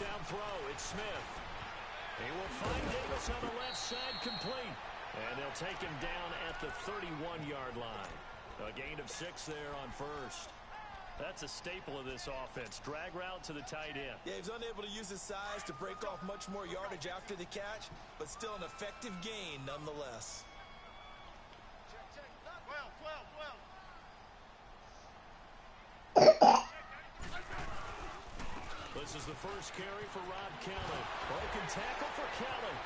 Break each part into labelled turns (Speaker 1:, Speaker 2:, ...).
Speaker 1: down throw. It's Smith. He will find Davis on the left side, complete. And they'll take him down at the 31-yard line. A gain of 6 there on first. That's a staple of this offense. Drag route to the tight end.
Speaker 2: Yeah, he was unable to use his size to break off much more yardage after the catch, but still an effective gain nonetheless.
Speaker 1: This is the first carry for Rob Kelly. Broken tackle for Kelly.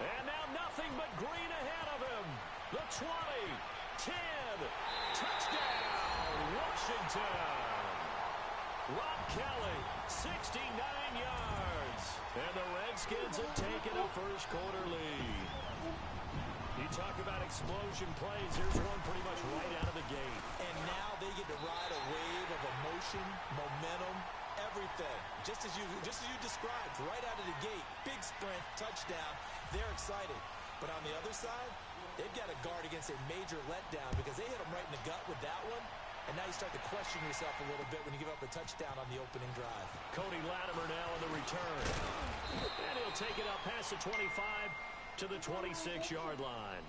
Speaker 1: And now nothing but green ahead of him. The 20, 10, touchdown, Washington. Rob Kelly, 69 yards. And the Redskins have taken a first quarter lead. You talk about explosion plays. Here's one pretty much right out of the gate.
Speaker 2: And now they get to ride a wave of emotion, momentum, everything. Just as you described, right out of the gate. Big sprint, touchdown. They're excited. But on the other side, they've got to guard against a major letdown because they hit them right in the gut with that one. And now you start to question yourself a little bit when you give up a touchdown on the opening drive.
Speaker 1: Cody Latimer now on the return. And he'll take it up past the 25 to the 26-yard line.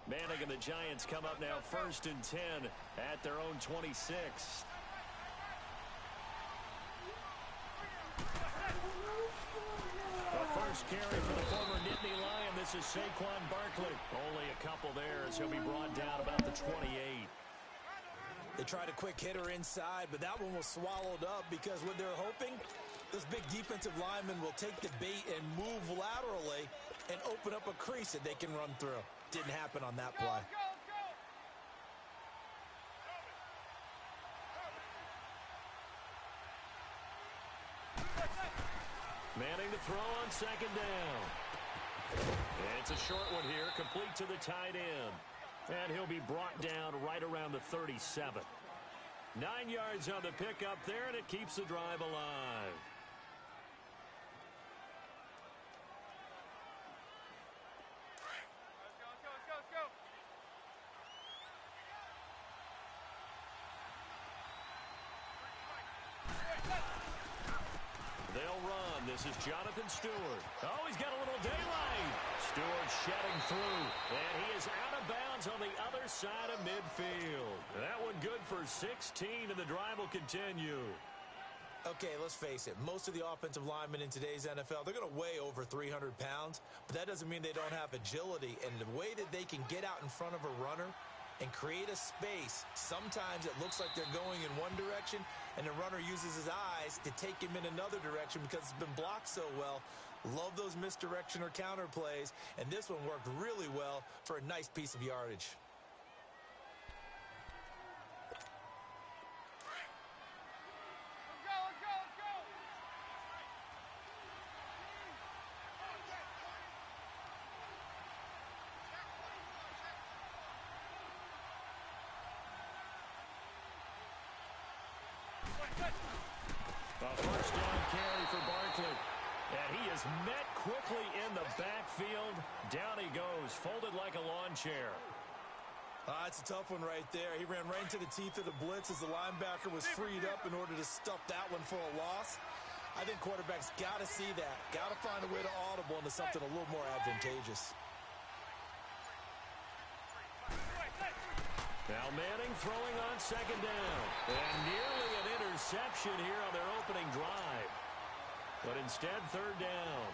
Speaker 1: Manning and the Giants come up now 1st and 10 at their own 26. The first carry for the former Nittany Lion. This is Saquon Barkley. Only a couple there as he'll be brought down about the 28.
Speaker 2: They tried a quick hitter inside, but that one was swallowed up because what they're hoping, this big defensive lineman will take the bait and move laterally and open up a crease that they can run through. Didn't happen on that play.
Speaker 1: Manning to throw on 2nd down. It's a short one here, complete to the tight end. And he'll be brought down right around the 37. 9 yards on the pickup there, and it keeps the drive alive. They'll run. This is Jonathan Stewart. Oh, he's got a little daylight. Stewart shedding through. And he is out of bounds on the other side of midfield. That one good for 16, and the drive will continue.
Speaker 2: Okay, let's face it. Most of the offensive linemen in today's NFL, they're going to weigh over 300 pounds, but that doesn't mean they don't have agility. And the way that they can get out in front of a runner and create a space, sometimes it looks like they're going in one direction, and the runner uses his eyes to take him in another direction because it's been blocked so well. Love those misdirection or counter plays, and this one worked really well for a nice piece of yardage.
Speaker 1: A first down carry for Barkley. And he is met quickly in the backfield. Down he goes, folded like a lawn chair.
Speaker 2: It's a tough one right there. He ran right into the teeth of the blitz as the linebacker was freed up in order to stuff that one for a loss. I think quarterbacks got to see that. Got to find a way to audible into something a little more advantageous.
Speaker 1: Now Manning throwing on 2nd down. And nearly an interception here on their opening drive. But instead, 3rd down.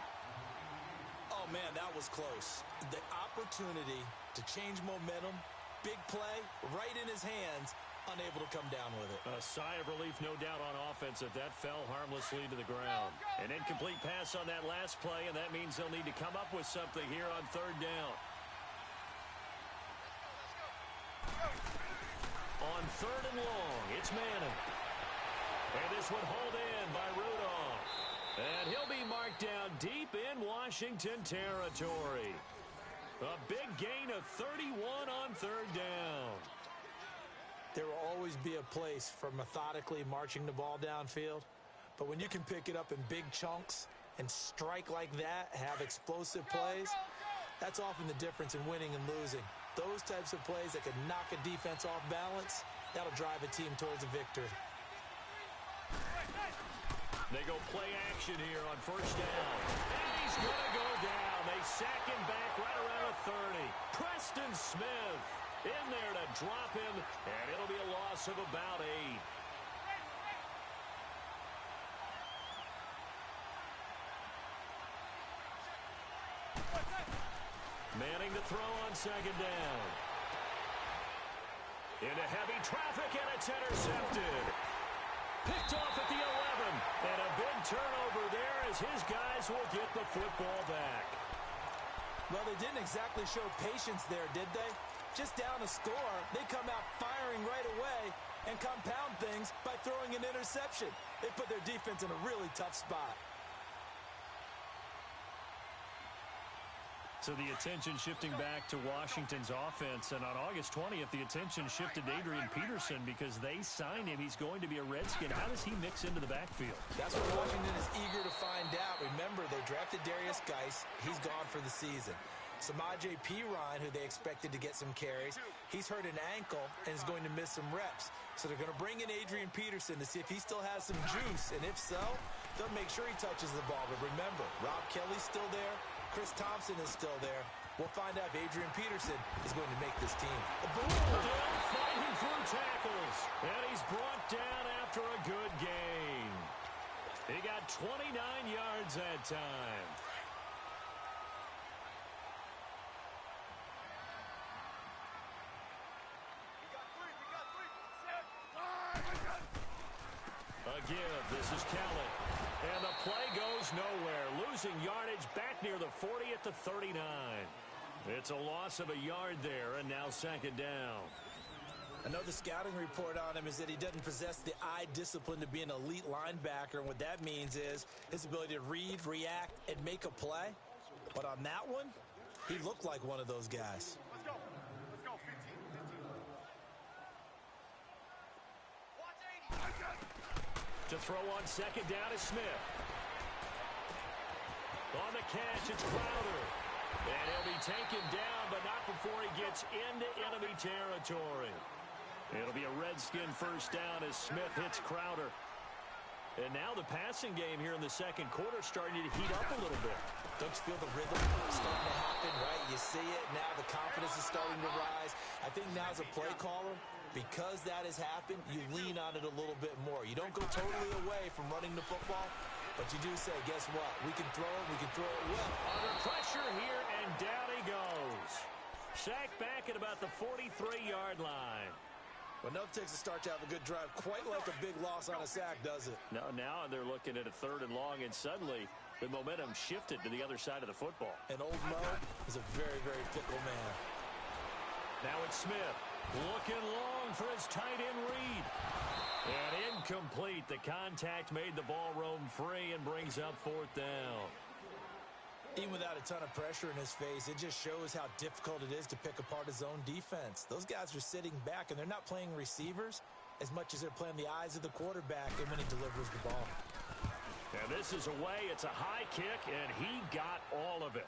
Speaker 2: Oh, man, that was close. The opportunity to change momentum, big play, right in his hands, unable to come down with it.
Speaker 1: A sigh of relief, no doubt, on offense if that fell harmlessly to the ground. An incomplete pass on that last play, and that means they'll need to come up with something here on 3rd down. On 3rd and long, it's Manning. And this one hauled in by Rudolph. And he'll be marked down deep in Washington territory. A big gain of 31 on third down.
Speaker 2: There will always be a place for methodically marching the ball downfield. But when you can pick it up in big chunks and strike like that, have explosive plays, that's often the difference in winning and losing. Those types of plays that can knock a defense off balance, that'll drive a team towards a victory.
Speaker 1: They go play action here on first down. And he's going to go down. They sack him back right around the 30. Preston Smith in there to drop him, and it'll be a loss of about 8. Manning to throw on second down. Into heavy traffic, and it's intercepted. Picked off at the 11. And a big turnover there as his guys will get the football back.
Speaker 2: Well, they didn't exactly show patience there, did they? Just down a score, they come out firing right away and compound things by throwing an interception. They put their defense in a really tough spot.
Speaker 1: So the attention shifting back to Washington's offense. And on August 20th, the attention shifted to Adrian Peterson because they signed him. He's going to be a Redskin. How does he mix into the backfield?
Speaker 2: That's what Washington is eager to find out. Remember, they drafted Darius Geis. He's gone for the season. Samaje Perine, who they expected to get some carries, he's hurt an ankle and is going to miss some reps. So they're going to bring in Adrian Peterson to see if he still has some juice. And if so, they'll make sure he touches the ball. But remember, Rob Kelly's still there. Chris Thompson is still there. We'll find out if Adrian Peterson is going to make this team.
Speaker 1: Still fighting through tackles. And he's brought down after a good gain. He got 29 yards that time. A give. This is Kelly. And the play goes nowhere. Losing yardage back near the 40 at the 39. It's a loss of a yard there, and now second down.
Speaker 2: I know the scouting report on him is that he doesn't possess the eye discipline to be an elite linebacker. And what that means is his ability to read, react, and make a play. But on that one, he looked like one of those guys.
Speaker 3: Let's go. Let's go. 15.
Speaker 1: To throw on second down is Smith. On the catch, it's Crowder. And he'll be taken down, but not before he gets into enemy territory. It'll be a Redskin first down as Smith hits Crowder. And now the passing game here in the second quarter starting to heat up a little bit.
Speaker 2: Don't you feel the rhythm starting to happen, right? You see it now. The confidence is starting to rise. I think now as a play caller, because that has happened, you lean on it a little bit more. You don't go totally away from running the football, but you do say, guess what? We can throw it. We can throw it well.
Speaker 1: Under pressure here, and down he goes. Sacked back at about the 43-yard line.
Speaker 2: Well, enough takes a start to have a good drive. Quite like a big loss on a sack, does it?
Speaker 1: No, now they're looking at a third and long, and suddenly the momentum shifted to the other side of the football.
Speaker 2: And old Mo is a very, very fickle man.
Speaker 1: Now it's Smith looking long for his tight end read. And incomplete. The contact made the ball roam free and brings up fourth down.
Speaker 2: Even without a ton of pressure in his face, it just shows how difficult it is to pick apart his own defense. Those guys are sitting back, and they're not playing receivers as much as they're playing the eyes of the quarterback and when he delivers the ball.
Speaker 1: And this is away. It's a high kick, and he got all of it.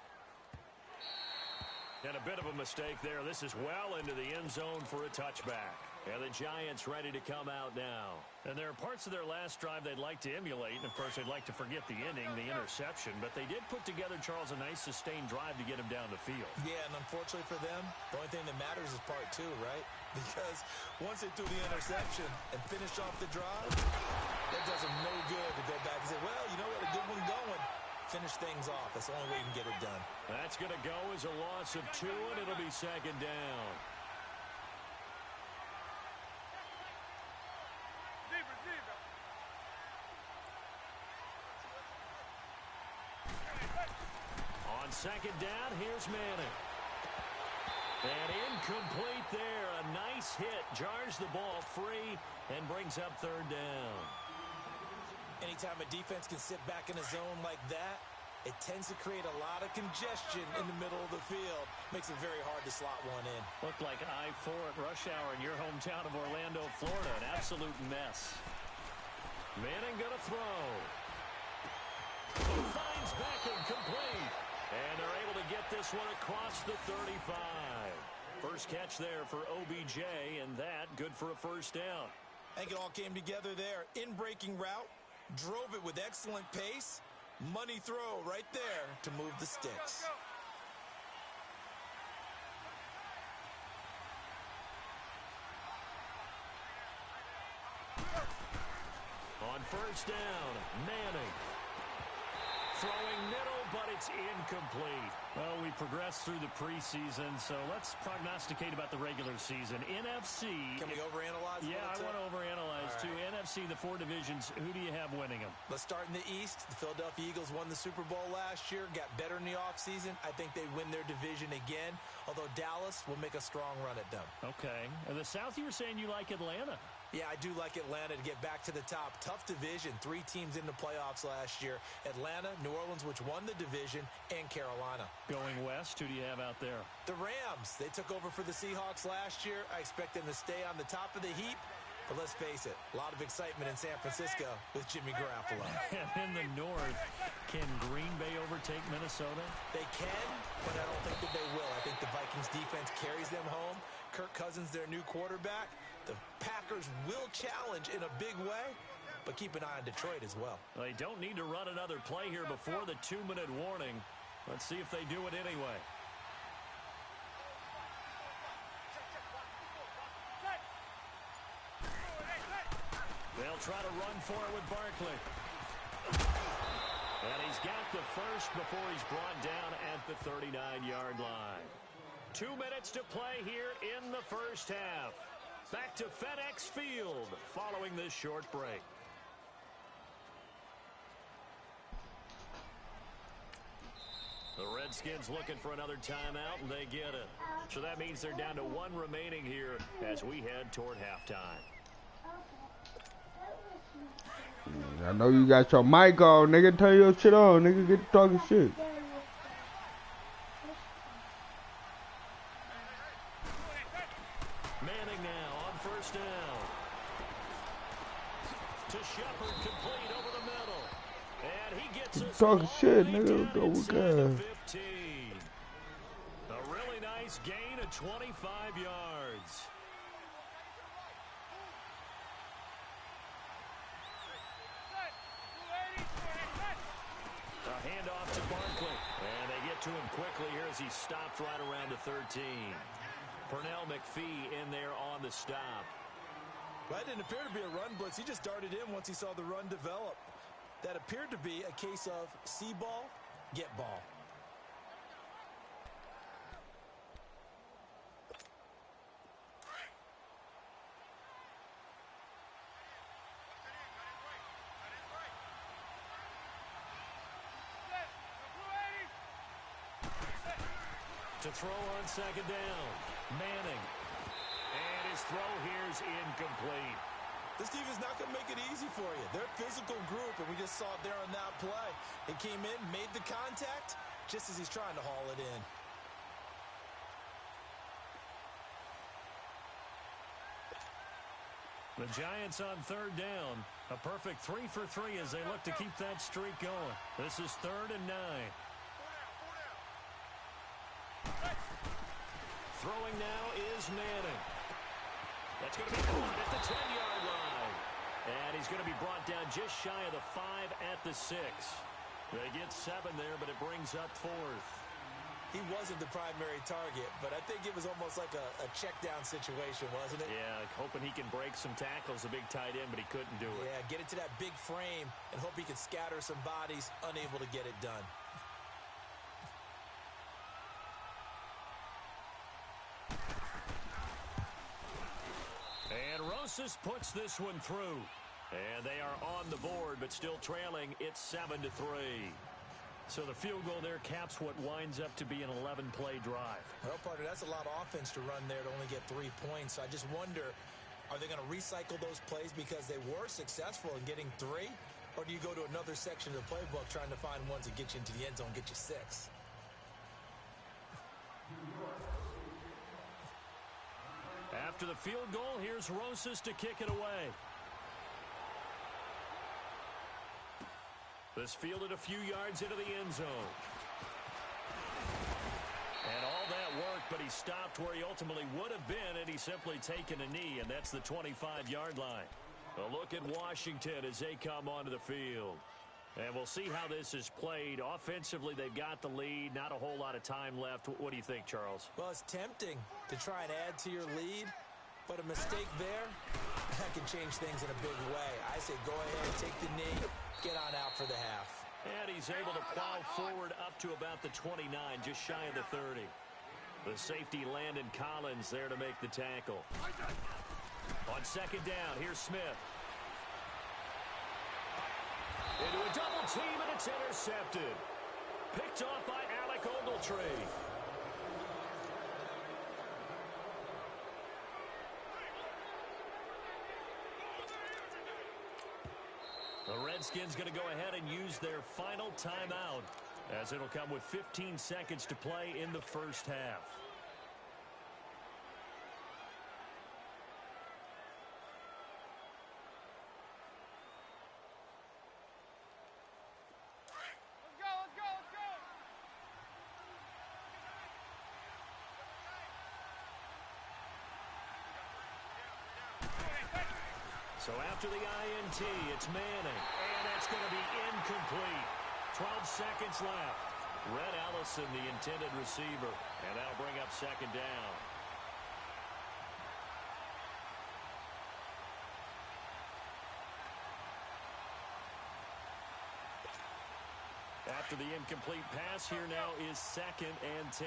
Speaker 1: And a bit of a mistake there. This is well into the end zone for a touchback. And the Giants ready to come out now. And there are parts of their last drive they'd like to emulate. And, of course, they'd like to forget the inning, the interception. But they did put together, Charles, a nice sustained drive to get him down the field.
Speaker 2: Yeah, and unfortunately for them, the only thing that matters is part two, right? Because once they threw the interception and finished off the drive, that does them no good to go back and say, well, you know, we had a good one going. Finish things off. That's the only way you can get it done.
Speaker 1: That's going to go as a loss of 2, and it'll be second down. On second down, here's Manning. And incomplete there. A nice hit. Jars the ball free and brings up third down.
Speaker 2: Anytime a defense can sit back in a zone like that it tends to create a lot of congestion in the middle of the field. Makes it very hard to slot one in.
Speaker 1: Looked like I-4 at rush hour in your hometown of Orlando, Florida. An absolute mess. Manning gonna throw. Finds Beckham complete. And they're able to get this one across the 35. First catch there for OBJ, and that good for a first down.
Speaker 2: I think it all came together there. In-breaking route, drove it with excellent pace. Money throw right there to move the sticks.
Speaker 1: On first down, Manning. Throwing middle, but it's incomplete. Well, we progressed through the preseason, so let's prognosticate about the regular season. NFC.
Speaker 2: Can we overanalyze?
Speaker 1: Yeah, I want to overanalyze, too.
Speaker 2: Right.
Speaker 1: NFC, the 4 divisions, who do you have winning them?
Speaker 2: Let's start in the East. The Philadelphia Eagles won the Super Bowl last year, got better in the offseason. I think they win their division again, although Dallas will make a strong run at them.
Speaker 1: Okay. In the South, you were saying you like Atlanta.
Speaker 2: Yeah, I do like Atlanta to get back to the top. Tough division. 3 teams in the playoffs last year. Atlanta, New Orleans, which won the division, and Carolina.
Speaker 1: Going west, who do you have out there?
Speaker 2: The Rams. They took over for the Seahawks last year. I expect them to stay on the top of the heap. But let's face it, a lot of excitement in San Francisco with Jimmy Garoppolo.
Speaker 1: And in the North, can Green Bay overtake Minnesota?
Speaker 2: They can, but I don't think that they will. I think the Vikings defense carries them home. Kirk Cousins, their new quarterback. The Packers will challenge in a big way, but keep an eye on Detroit as well.
Speaker 1: They don't need to run another play here before the 2-minute warning. Let's see if they do it anyway. They'll try to run for it with Barkley. And he's got the first before he's brought down at the 39-yard line. 2 minutes to play here in the first half. Back to FedEx Field following this short break. The Redskins looking for another timeout, and they get it. So that means they're down to 1 remaining here as we head toward halftime.
Speaker 3: I know you got your mic on, nigga. Turn your shit on, nigga. Get to talking shit.
Speaker 1: Manning now on first down. To Shepard, complete over the middle. And he gets us
Speaker 3: talking shit,
Speaker 1: nigga.
Speaker 3: Go with God.
Speaker 1: 15. A really nice gain of 25 yards. A handoff to Barkley. And they get to him quickly here as he stopped right around the 13. Pernell McPhee in there on the stop.
Speaker 2: Well, that didn't appear to be a run blitz. He just darted in once he saw the run develop. That appeared to be a case of see ball, get ball.
Speaker 1: To throw on second down, Manning. And his throw here is incomplete.
Speaker 2: This team is not going to make it easy for you. They're a physical group, and we just saw it there on that play. He came in, made the contact, just as he's trying to haul it in.
Speaker 1: The Giants on third down. A perfect 3 for 3 as they look to keep that streak going. This is 3rd and 9. Throwing now is Manning. That's going to be caught at the 10-yard line. And he's going to be brought down just shy of the 5 at the 6. They get 7 there, but it brings up 4th.
Speaker 2: He wasn't the primary target, but I think it was almost like a check-down situation, wasn't it?
Speaker 1: Yeah, hoping he can break some tackles, a big tight end, but he couldn't do it.
Speaker 2: Yeah, get it to that big frame and hope he can scatter some bodies, unable to get it done.
Speaker 1: And Rosas puts this one through. And they are on the board, but still trailing. It's 7-3. So the field goal there caps what winds up to be an 11-play drive.
Speaker 2: Well, partner, that's a lot of offense to run there to only get 3 points. So I just wonder, are they going to recycle those plays because they were successful in getting 3? Or do you go to another section of the playbook trying to find one to get you into the end zone, get you 6?
Speaker 1: After the field goal, here's Rosas to kick it away. This fielded a few yards into the end zone. And all that worked, but he stopped where he ultimately would have been had he simply taken a knee, and that's the 25-yard line. A look at Washington as they come onto the field. And we'll see how this is played. Offensively, they've got the lead. Not a whole lot of time left. What do you think, Charles?
Speaker 2: Well, it's tempting to try and add to your lead, but a mistake there, that can change things in a big way. I say go ahead, take the knee, get on out for the half.
Speaker 1: And he's able to plow forward up to about the 29, just shy of the 30. The safety, Landon Collins, there to make the tackle. On second down, here's Smith. Into a double team, and it's intercepted. Picked off by Alec Ogletree. The Redskins going to go ahead and use their final timeout, as it'll come with 15 seconds to play in the first half. So after the INT, it's Manning, and that's going to be incomplete. 12 seconds left. Red Ellison, the intended receiver, and that'll bring up second down. After the incomplete pass, here now is 2nd and 10.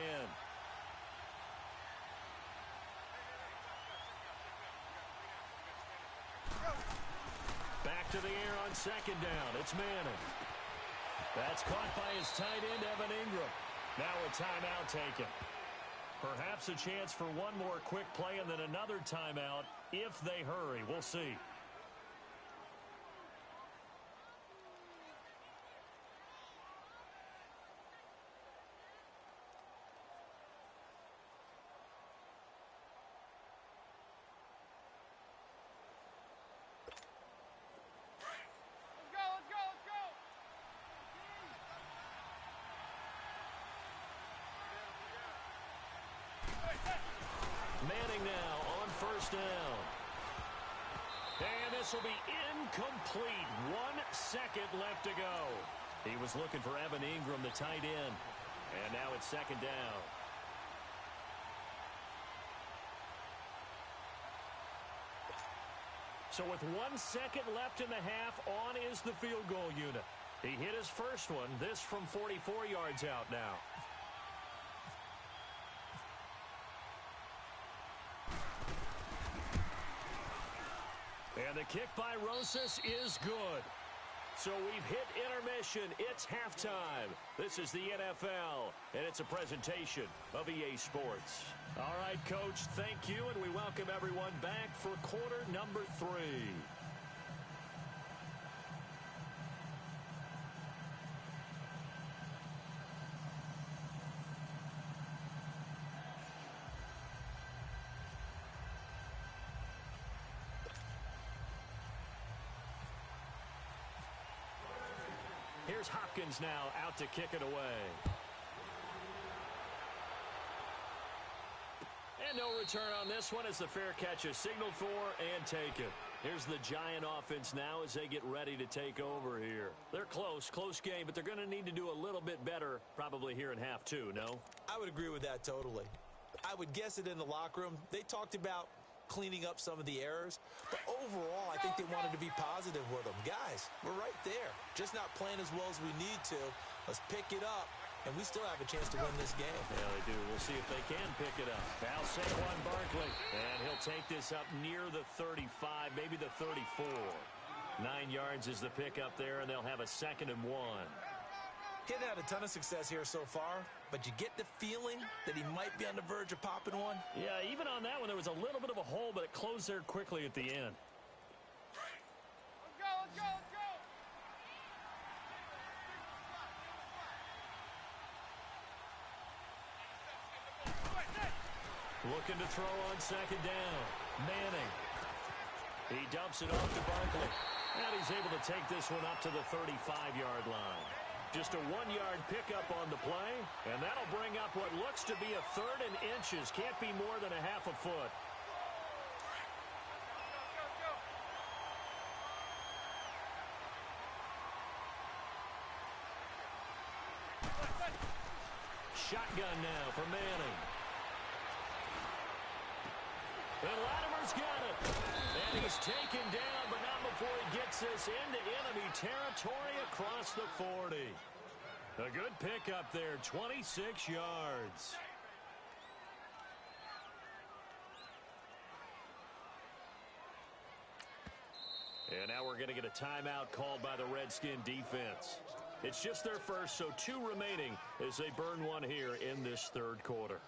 Speaker 1: Back to the air on second down. It's Manning. That's caught by his tight end, Evan Ingram. Now a timeout taken. Perhaps a chance for one more quick play and then another timeout if they hurry. We'll see. Manning now on first down. And this will be incomplete. 1 second left to go. He was looking for Evan Ingram, the tight end. And now it's second down. So with 1 second left in the half, on is the field goal unit. He hit his first one. This from 44 yards out now. And the kick by Rosas is good. So we've hit intermission. It's halftime. This is the NFL, and it's a presentation of EA Sports. All right, Coach, thank you, and we welcome everyone back for quarter number 3. Here's Hopkins now out to kick it away. And no return on this one as the fair catch is signaled for and taken. Here's the Giant offense now as they get ready to take over here. They're close game, but they're going to need to do a little bit better probably here in half 2, no?
Speaker 2: I would agree with that totally. I would guess it in the locker room. They talked about cleaning up some of the errors, but overall, I think they wanted to be positive with them. Guys, we're right there. Just not playing as well as we need to. Let's pick it up, and we still have a chance to win this game.
Speaker 1: Yeah, they do. We'll see if they can pick it up. Now Saquon Barkley, and he'll take this up near the 35, maybe the 34. 9 yards is the pickup there, and they'll have a 2nd and 1.
Speaker 2: Getting had a ton of success here so far, but you get the feeling that he might be on the verge of popping one.
Speaker 1: Yeah, even on that one, there was a little bit of a hole, but it closed there quickly at the end. looking to throw on second down. Manning. He dumps it off to Barkley. And he's able to take this one up to the 35-yard line. Just a 1-yard pickup on the play, and that'll bring up what looks to be a 3rd and inches. Can't be more than a half a foot. Shotgun now for Manning. And Latimer's got it. And he's taken down, but not before he gets this into enemy territory across the 40. A good pickup there, 26 yards. And now we're going to get a timeout called by the Redskin defense. It's just their first, so 2 remaining as they burn one here in this 3rd quarter.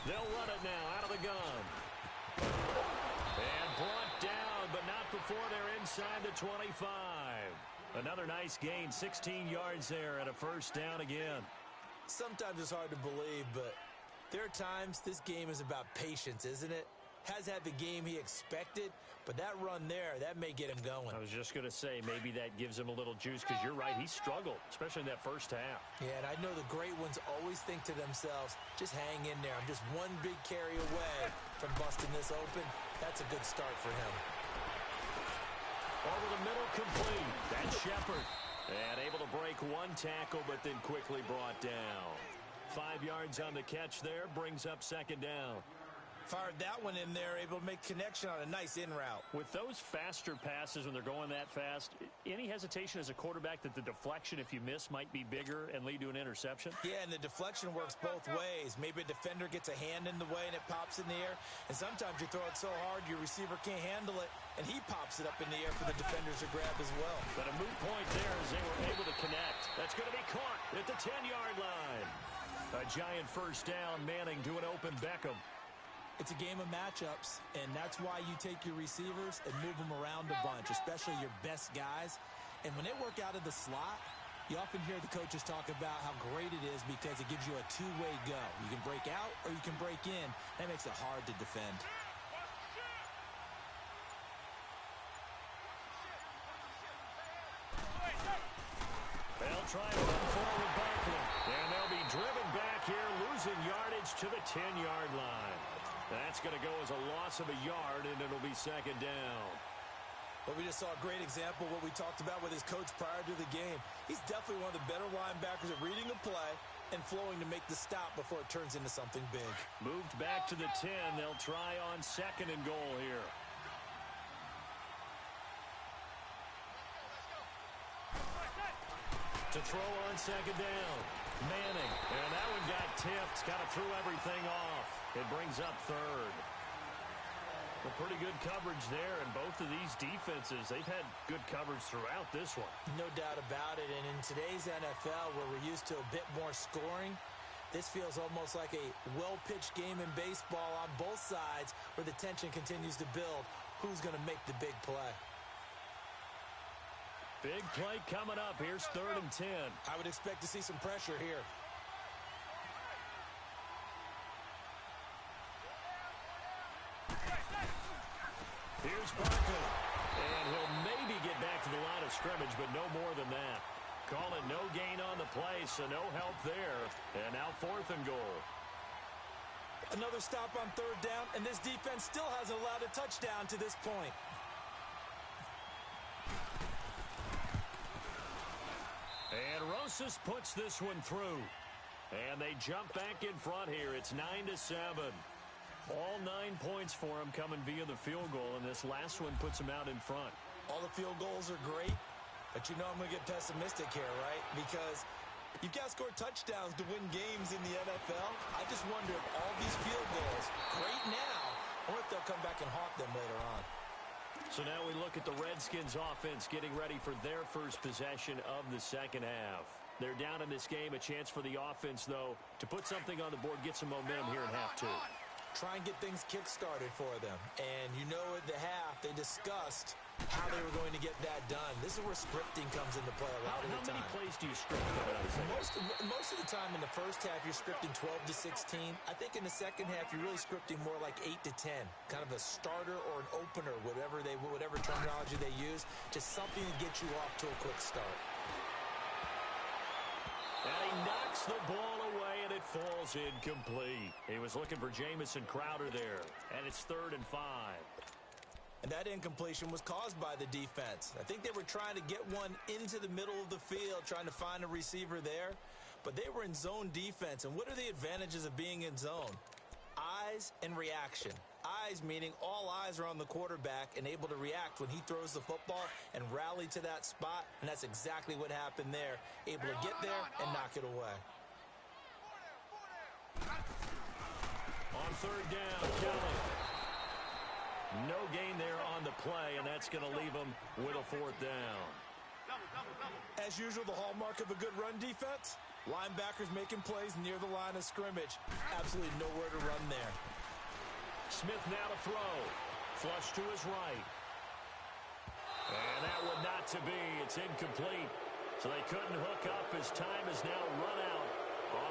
Speaker 1: They'll run it now out of the gun. And brought down, but not before they're inside the 25. Another nice gain, 16 yards there and a first down again.
Speaker 2: Sometimes it's hard to believe, but there are times this game is about patience, isn't it? Has had the game he expected, but that run there, that may get him going.
Speaker 1: I was just going to say, maybe that gives him a little juice, because you're right, he struggled, especially in that first half.
Speaker 2: Yeah, and I know the great ones always think to themselves, just hang in there. I'm just one big carry away from busting this open. That's a good start for him.
Speaker 1: Over the middle, complete. That's Shepard. And able to break one tackle, but then quickly brought down. 5 yards on the catch there, brings up second down.
Speaker 2: Fired that one in there, able to make connection on a nice in route.
Speaker 1: With those faster passes when they're going that fast, any hesitation as a quarterback that the deflection, if you miss, might be bigger and lead to an interception?
Speaker 2: Yeah, and the deflection works both ways. Maybe a defender gets a hand in the way and it pops in the air. And sometimes you throw it so hard your receiver can't handle it, and he pops it up in the air for the defenders to grab as well.
Speaker 1: But a moot point there as they were able to connect. That's going to be caught at the 10-yard line. A giant first down, Manning to an open Beckham.
Speaker 2: It's a game of matchups, and that's why you take your receivers and move them around a bunch, especially your best guys. And when they work out of the slot, you often hear the coaches talk about how great it is because it gives you a two-way go. You can break out or you can break in. That makes it hard to defend.
Speaker 1: They'll try to run forward Barkley, and they'll be driven back here, losing yardage to the 10-yard line. That's going to go as a loss of a yard, and it'll be second down.
Speaker 2: But we just saw a great example of what we talked about with his coach prior to the game. He's definitely one of the better linebackers at reading the play and flowing to make the stop before it turns into something big.
Speaker 1: Moved back to the 10. They'll try on second and goal here. To throw on second down. Manning. And that one got tipped. Kind of threw everything off. It brings up third. Well, pretty good coverage there, and both of these defenses, they've had good coverage throughout this one.
Speaker 2: No doubt about it, and in today's NFL, where we're used to a bit more scoring, this feels almost like a well-pitched game in baseball on both sides, where the tension continues to build. Who's going to make the big play?
Speaker 1: Big play coming up. Here's 3rd and 10.
Speaker 2: I would expect to see some pressure here.
Speaker 1: Here's Barkley. And he'll maybe get back to the line of scrimmage, but no more than that. Call it no gain on the play, so no help there. And now 4th and goal.
Speaker 2: Another stop on 3rd down, and this defense still hasn't allowed a touchdown to this point.
Speaker 1: And Rosas puts this one through. And they jump back in front here. It's 9-7. All 9 points for them coming via the field goal, and this last one puts them out in front.
Speaker 2: All the field goals are great, but you know I'm going to get pessimistic here, right? Because you've got to score touchdowns to win games in the NFL. I just wonder if all these field goals, great now, or if they'll come back and haunt them later on.
Speaker 1: So now we look at the Redskins offense getting ready for their first possession of the second half. They're down in this game. A chance for the offense, though, to put something on the board, get some momentum here in half two.
Speaker 2: Try and get things kick-started for them. And you know at the half, they discussed how they were going to get that done. This is where scripting comes into play a lot of the time.
Speaker 1: How many plays do you script?
Speaker 2: Most of the time in the first half, you're scripting 12 to 16. I think in the second half, you're really scripting more like 8 to 10. Kind of a starter or an opener, whatever terminology they use. Just something to get you off to a quick start.
Speaker 1: And he knocks the ball away, and it falls incomplete. He was looking for Jamison Crowder there, and it's 3rd and 5.
Speaker 2: And that incompletion was caused by the defense. I think they were trying to get one into the middle of the field, trying to find a receiver there. But they were in zone defense. And what are the advantages of being in zone? Eyes and reaction. Eyes meaning all eyes are on the quarterback and able to react when he throws the football and rally to that spot. And that's exactly what happened there. Able to get there and knock it away.
Speaker 1: On 3rd down, Kelly. No gain there on the play, and that's going to leave him with a 4th down.
Speaker 2: As usual, the hallmark of a good run defense, linebackers making plays near the line of scrimmage. Absolutely nowhere to run there.
Speaker 1: Smith now to throw. Flush to his right. And that would not to be. It's incomplete. So they couldn't hook up as time has now run out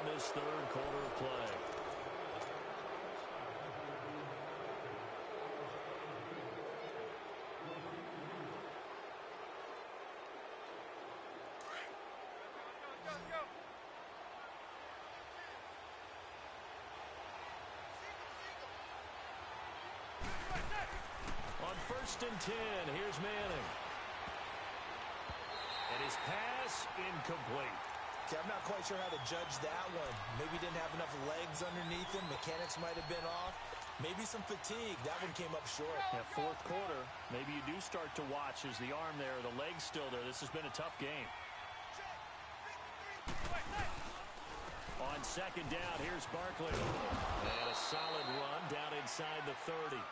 Speaker 1: on this 3rd quarter of play. On 1st and 10, here's Manning. And his pass incomplete.
Speaker 2: Okay, I'm not quite sure how to judge that one. Maybe he didn't have enough legs underneath him. Mechanics might have been off. Maybe some fatigue. That one came up short.
Speaker 1: Yeah, 4th quarter. Maybe you do start to watch as the arm there, the leg's still there. This has been a tough game. On 2nd down, here's Barkley. And a solid run down inside the 30.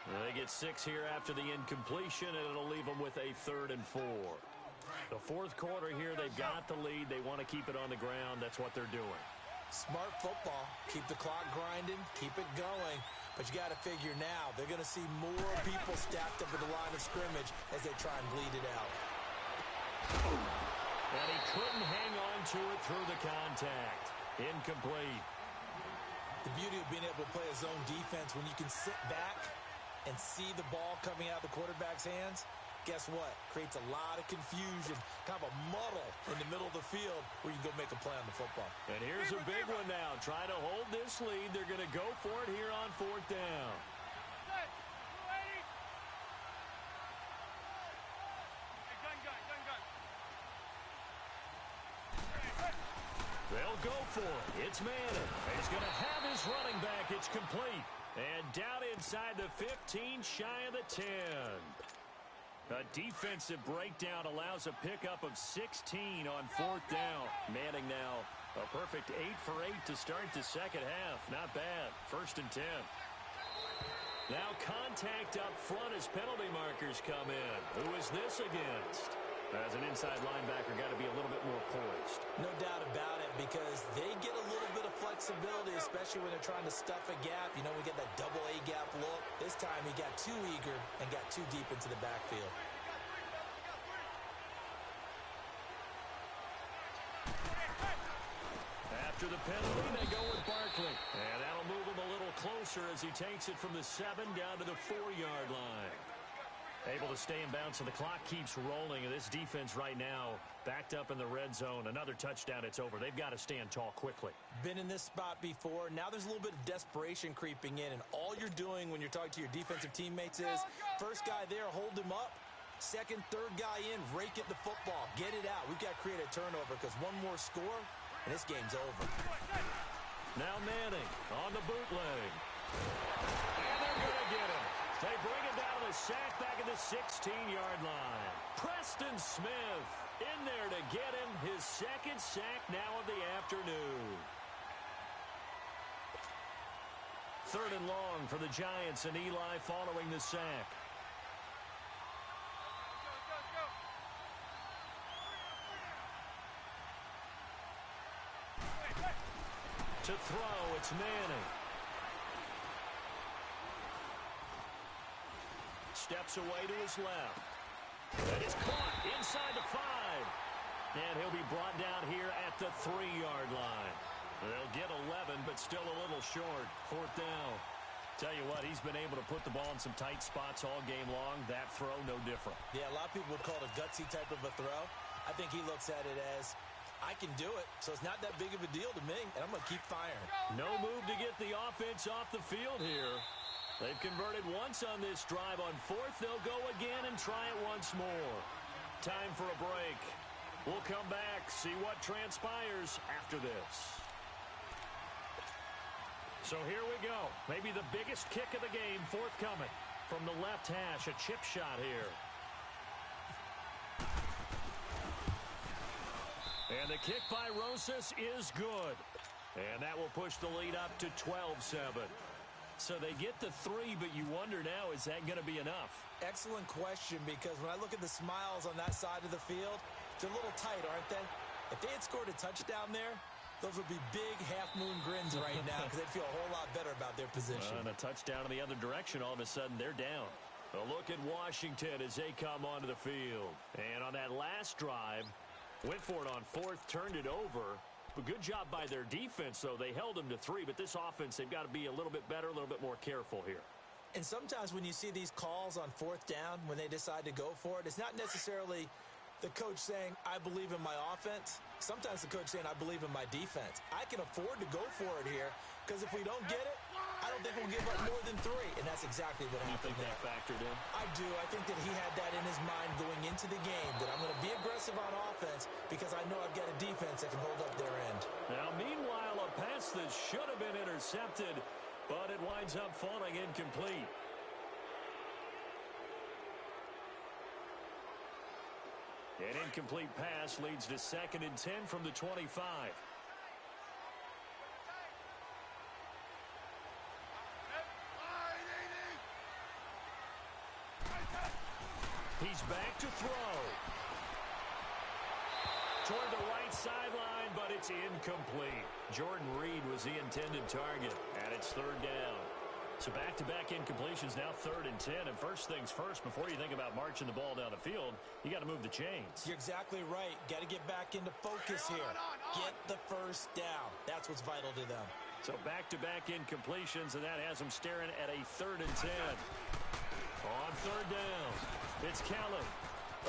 Speaker 1: They get 6 here after the incompletion, and it'll leave them with a 3rd and 4. The 4th quarter here, they've got the lead. They want to keep it on the ground. That's what they're doing.
Speaker 2: Smart football. Keep the clock grinding. Keep it going. But you got to figure now, they're going to see more people stacked up at the line of scrimmage as they try and bleed it out.
Speaker 1: And he couldn't hang on to it through the contact. Incomplete.
Speaker 2: The beauty of being able to play a zone defense when you can sit back and see the ball coming out of the quarterback's hands, guess what? Creates a lot of confusion, kind of a muddle in the middle of the field where you can go make a play on the football.
Speaker 1: And here's a big one now. Trying to hold this lead. They're going to go for it here on 4th down. They'll go for it. It's Manning. He's going to have his running back. It's complete. And down inside the 15, shy of the 10. A defensive breakdown allows a pickup of 16 on 4th down. Manning now a perfect 8 for 8 to start the second half. Not bad. 1st and 10. Now contact up front as penalty markers come in. Who is this against? As an inside linebacker, got to be a little bit more poised.
Speaker 2: No doubt about it, because they get a little bit of flexibility, especially when they're trying to stuff a gap. You know, we get that double A gap look. This time he got too eager and got too deep into the backfield.
Speaker 1: After the penalty, they go with Barkley. And that'll move him a little closer as he takes it from the 7 down to the 4-yard line. Able to stay in bounds, so the clock keeps rolling. And this defense right now backed up in the red zone. Another touchdown, it's over. They've got to stand tall quickly.
Speaker 2: Been in this spot before. Now there's a little bit of desperation creeping in. And all you're doing when you're talking to your defensive teammates is, first guy there, hold him up. Second, third guy in, rake at the football. Get it out. We've got to create a turnover because one more score, and this game's over.
Speaker 1: Now Manning on the bootleg. And they're going to get him. They bring him down with a sack back at the 16-yard line. Preston Smith in there to get him his 2nd sack now of the afternoon. Third and long for the Giants, and Eli following the sack. To throw, it's Manning. Steps away to his left. And it's caught inside the 5. And he'll be brought down here at the 3-yard line. They'll get 11, but still a little short. Fourth down. Tell you what, he's been able to put the ball in some tight spots all game long. That throw, no different.
Speaker 2: Yeah, a lot of people would call it a gutsy type of a throw. I think he looks at it as, I can do it, so it's not that big of a deal to me, and I'm going to keep firing.
Speaker 1: No move to get the offense off the field here. They've converted once on this drive. On fourth, they'll go again and try it once more. Time for a break. We'll come back, see what transpires after this. So here we go. Maybe the biggest kick of the game forthcoming. From the left hash, a chip shot here. And the kick by Rosas is good. And that will push the lead up to 12-7. So they get the 3, but you wonder now, is that going to be enough?
Speaker 2: Excellent question, because when I look at the smiles on that side of the field, they're a little tight, aren't they? If they had scored a touchdown there, those would be big half-moon grins right now because they'd feel a whole lot better about their position.
Speaker 1: And a touchdown in the other direction, all of a sudden they're down. A look at Washington as they come onto the field. And on that last drive, went for it on fourth, turned it over. But good job by their defense, though. They held them to 3, but this offense, they've got to be a little bit better, a little bit more careful here.
Speaker 2: And sometimes when you see these calls on fourth down, when they decide to go for it, it's not necessarily the coach saying, I believe in my offense. Sometimes the coach saying, I believe in my defense. I can afford to go for it here, because if we don't get it, I don't think we'll give up more than 3. And that's exactly what happened there.
Speaker 1: You think that factored in?
Speaker 2: I do. I think that he had that in his mind going into the game, that I'm going to be aggressive on offense because I know I've got a defense that can hold up their end.
Speaker 1: Now, meanwhile, a pass that should have been intercepted, but it winds up falling incomplete. An incomplete pass leads to 2nd and 10 from the 25. He's back to throw. Toward the right sideline, but it's incomplete. Jordan Reed was the intended target, and it's 3rd down. So back-to-back incompletions, now 3rd and 10. And first things first, before you think about marching the ball down the field, you got to move the chains.
Speaker 2: You're exactly right. Got to get back into focus here. Get the first down. That's what's vital to them.
Speaker 1: So back-to-back incompletions, and that has them staring at a 3rd and 10. On 3rd down, it's Kelly.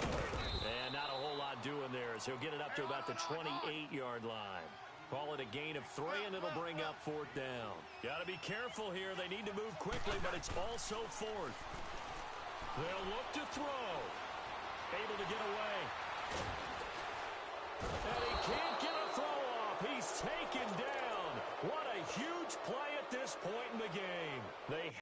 Speaker 1: And not a whole lot doing there as he'll get it up to about the 28-yard line. Call it a gain of 3, and it'll bring up 4th down. Got to be careful here. They need to move quickly, but it's also 4th. They'll look to throw. Able to get away. And he can't get a throw off. He's taken down. What a huge play at this point in the game. They